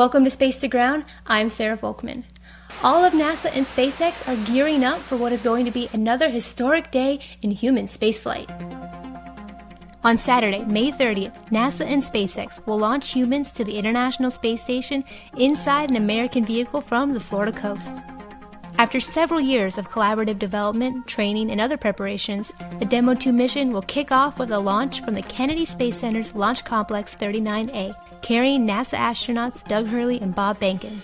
Welcome to Space to Ground. I'm Sarah Volkman. All of NASA and SpaceX are gearing up for what is going to be another historic day in human spaceflight. On Saturday, May 30th, NASA and SpaceX will launch humans to the International Space Station inside an American vehicle from the Florida coast. After several years of collaborative development, training, and other preparations, the Demo 2 mission will kick off with a launch from the Kennedy Space Center's Launch Complex 39A, carrying NASA astronauts Doug Hurley and Bob Behnken.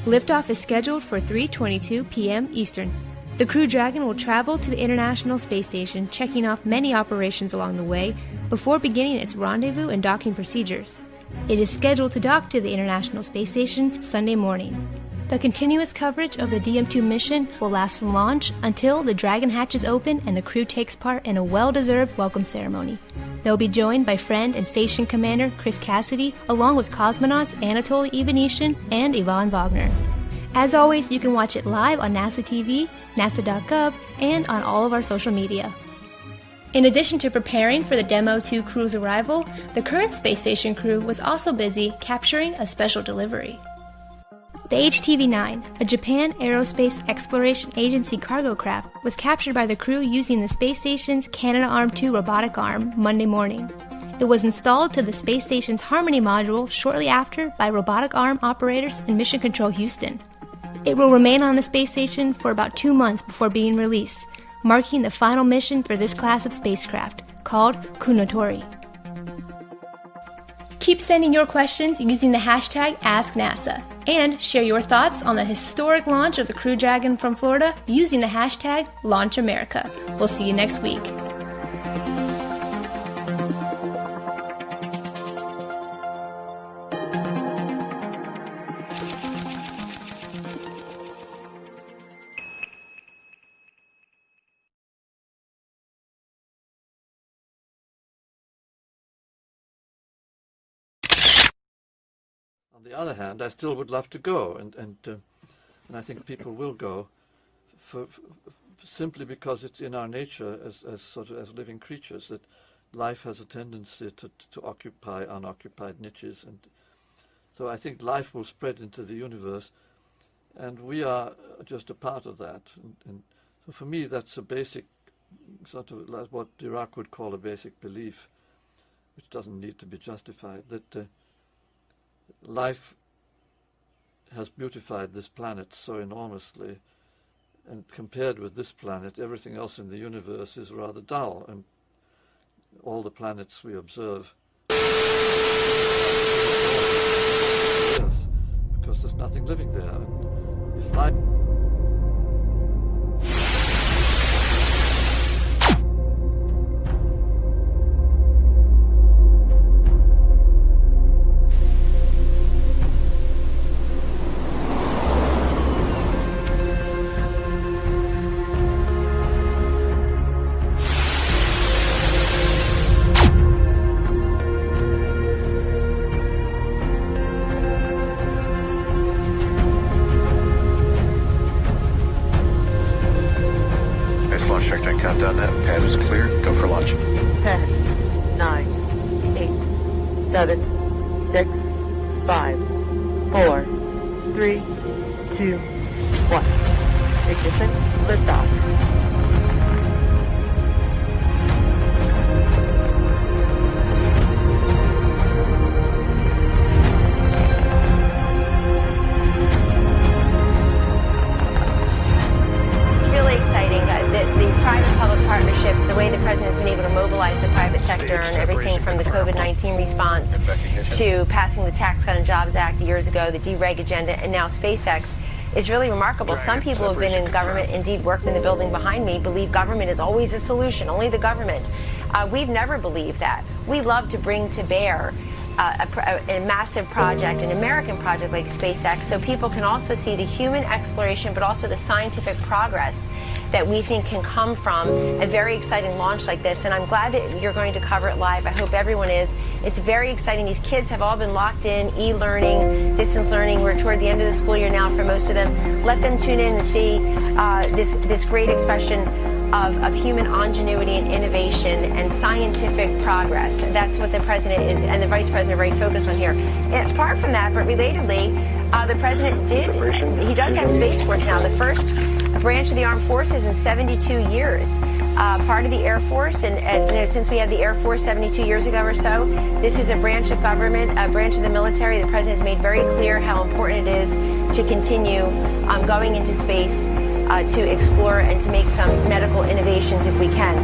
Liftoff is scheduled for 3:22 p.m. Eastern. The Crew Dragon will travel to the International Space Station, checking off many operations along the way before beginning its rendezvous and docking procedures. It is scheduled to dock to the International Space Station Sunday morning. The continuous coverage of the DM2 mission will last from launch until the Dragon hatches open and the crew takes part in a well-deserved welcome ceremony. They'll be joined by friend and station commander Chris Cassidy, along with cosmonauts Anatoly Ivanishin and Yvonne Wagner. As always, you can watch it live on NASA TV, nasa.gov, and on all of our social media. In addition to preparing for the Demo 2 crew's arrival, the current space station crew was also busy capturing a special delivery. The HTV-9, a Japan Aerospace Exploration Agency cargo craft, was captured by the crew using the space station's Canadarm2 robotic arm Monday morning. It was installed to the space station's Harmony module shortly after by robotic arm operators in Mission Control Houston. It will remain on the space station for about 2 months before being released, marking the final mission for this class of spacecraft, called Kunotori. Keep sending your questions using the hashtag AskNASA, and share your thoughts on the historic launch of the Crew Dragon from Florida using the hashtag LaunchAmerica. We'll see you next week. On the other hand, I still would love to go, and I think people will go, simply because it's in our nature as living creatures that life has a tendency to occupy unoccupied niches, and so I think life will spread into the universe, and we are just a part of that. And so for me, that's a basic sort of like what Dirac would call a basic belief, which doesn't need to be justified, that life has beautified this planet so enormously, and compared with this planet, everything else in the universe is rather dull, and all the planets we observe, because there's nothing living there. And if life countdown net. Pad is clear. Go for launch. 10, 9, 8, 7, 6, 5, 4, 3, 2, 1. Ignition, liftoff. Partnerships, the way the president has been able to mobilize the private sector and everything from the COVID-19 response to passing the Tax Cut and Jobs Act years ago, the dereg agenda, and now SpaceX is really remarkable. Some people who have been in government, indeed worked in the building behind me, believe government is always the solution, only the government. We've never believed that. We love to bring to bear a massive project, an American project like SpaceX, so people can also see the human exploration but also the scientific progress that we think can come from a very exciting launch like this. And I'm glad that you're going to cover it live. I hope everyone is. It's very exciting. These kids have all been locked in, e-learning, distance learning. We're toward the end of the school year now for most of them. Let them tune in and see this great expression of human ingenuity and innovation and scientific progress. That's what the president is, and the vice president are very focused on here. And apart from that, but relatedly, the president he does have Space Force now, the first branch of the armed forces in 72 years. Part of the Air Force, and since we had the Air Force 72 years ago or so, this is a branch of government, a branch of the military. The president has made very clear how important it is to continue going into space, to explore and to make some medical innovations if we can.